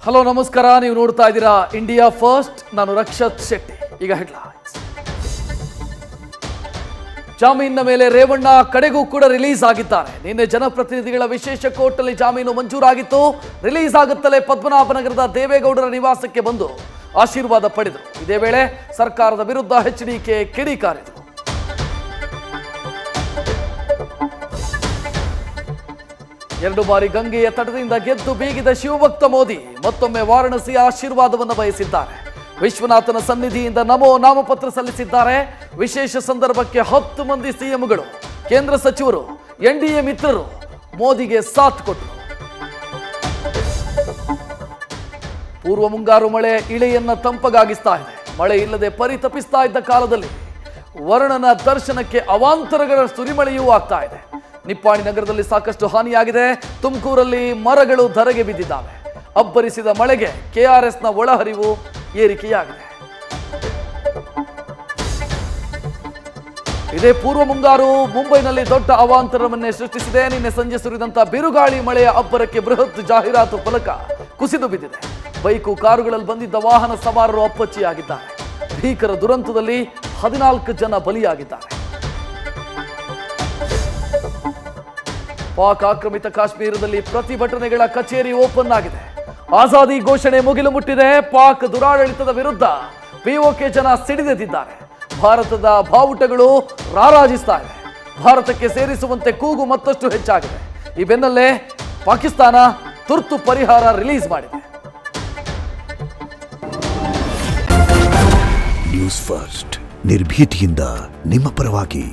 Hello ನಮಸ್ಕಾರ, ನೀವು ನೋಡ್ತಾ ಇದ್ದೀರಾ ಇಂಡಿಯಾ ಫಸ್ಟ್. ನಾನು ರಕ್ಷತ್ ಶೆಟ್ಟಿ. ಈಗ ಹೆಡ್ಲೈನ್ಸ್. ಜಾಮೀನಿನ ಮೇಲೆ ರೇವಣ್ಣ ಕಡೆಗೂ ಕೂಡ ರಿಲೀಸ್ ಆಗಿದ್ದಾರೆ. ನಿನ್ನೆ ಜನಪ್ರತಿನಿಧಿಗಳ ವಿಶೇಷ ಕೋರ್ಟ್ನಲ್ಲಿ ಜಾಮೀನು ಮಂಜೂರಾಗಿತ್ತು. ರಿಲೀಸ್ ಆಗುತ್ತಲೇ ಪದ್ಮನಾಭನಗರದ ದೇವೇಗೌಡರ ನಿವಾಸಕ್ಕೆ ಬಂದು ಆಶೀರ್ವಾದ ಪಡೆದರು. ಇದೇ ವೇಳೆ ಸರ್ಕಾರದ ವಿರುದ್ಧ ಎಚ್ಡಿಕೆ ಕಿಡಿಕಾರಿದರು. ಎರಡು ಬಾರಿ ಗಂಗೆಯ ತಟದಿಂದ ಗೆದ್ದು ಬೀಗಿದ ಶಿವಭಕ್ತ ಮೋದಿ ಮತ್ತೊಮ್ಮೆ ವಾರಾಣಸಿಯ ಆಶೀರ್ವಾದವನ್ನು ಬಯಸಿದ್ದಾರೆ. ವಿಶ್ವನಾಥನ ಸನ್ನಿಧಿಯಿಂದ ನಮೋ ನಾಮಪತ್ರ ಸಲ್ಲಿಸಿದ್ದಾರೆ. ವಿಶೇಷ ಸಂದರ್ಭಕ್ಕೆ 10 ಮಂದಿ ಸಿಎಂಗಳು, ಕೇಂದ್ರ ಸಚಿವರು, ಎನ್ಡಿಎ ಮಿತ್ರರು ಮೋದಿಗೆ ಸಾಥ್ ಕೊಟ್ಟರು. ಪೂರ್ವ ಮುಂಗಾರು ಮಳೆ ಇಳೆಯನ್ನ ತಂಪಗಾಗಿಸ್ತಾ ಇದೆ. ಮಳೆ ಇಲ್ಲದೆ ಪರಿತಪಿಸ್ತಾ ಇದ್ದ ಕಾಲದಲ್ಲಿ ವರುಣನ ದರ್ಶನಕ್ಕೆ ಅವಾಂತರಗಳ ಸುರಿಮಳೆಯೂ ಆಗ್ತಾ ಇದೆ. ನಿಪ್ಪಾಣಿ ನಗರದಲ್ಲಿ ಸಾಕಷ್ಟು ಹಾನಿಯಾಗಿದೆ. ತುಮಕೂರಲ್ಲಿ ಮರಗಳು ಧರೆಗೆ ಬಿದ್ದಿದ್ದಾವೆ. ಅಬ್ಬರಿಸಿದ ಮಳೆಗೆ ಕೆಆರ್ಎಸ್ನ ಒಳಹರಿವು ಏರಿಕೆಯಾಗಿದೆ. ಇದೇ ಪೂರ್ವ ಮುಂಗಾರು ಮುಂಬೈನಲ್ಲಿ ದೊಡ್ಡ ಅವಾಂತರವನ್ನೇ ಸೃಷ್ಟಿಸಿದೆ. ನಿನ್ನೆ ಸಂಜೆ ಸುರಿದಂತ ಬಿರುಗಾಳಿ ಮಳೆಯ ಅಬ್ಬರಕ್ಕೆ ಬೃಹತ್ ಜಾಹೀರಾತು ಫಲಕ ಕುಸಿದು ಬಿದ್ದಿದೆ. ಬೈಕು ಕಾರುಗಳಲ್ಲಿ ಬಂದಿದ್ದ ವಾಹನ ಸವಾರರು ಅಪ್ಪಚ್ಚಿಯಾಗಿದ್ದಾರೆ. ಭೀಕರ ದುರಂತದಲ್ಲಿ 14 ಜನ ಬಲಿಯಾಗಿದ್ದಾರೆ. ಪಾಕ್ ಆಕ್ರಮಿತ ಕಾಶ್ಮೀರದಲ್ಲಿ ಪ್ರತಿಭಟನೆಗಳ ಕಚೇರಿ ಓಪನ್ ಆಗಿದೆ. ಆಜಾದಿ ಘೋಷಣೆ ಮುಗಿಲು ಮುಟ್ಟಿದೆ. ಪಾಕ್ ದುರಾಡಳಿತದ ವಿರುದ್ಧ ಪಿಒಕೆ ಜನ ಸಿಡಿದೆದ್ದಿದ್ದಾರೆ. ಭಾರತದ ಬಾವುಟಗಳು ರಾರಾಜಿಸ್ತಾ ಇದೆ. ಭಾರತಕ್ಕೆ ಸೇರಿಸುವಂತೆ ಕೂಗು ಮತ್ತಷ್ಟು ಹೆಚ್ಚಾಗಿದೆ. ಈ ಬೆನ್ನಲ್ಲೇ ಪಾಕಿಸ್ತಾನ ತುರ್ತು ಪರಿಹಾರ ರಿಲೀಸ್ ಮಾಡಿದೆ. ನ್ಯೂಸ್ ಫಸ್ಟ್, ನಿರ್ಭೀತಿಯಿಂದ ನಿಮ್ಮ ಪರವಾಗಿ.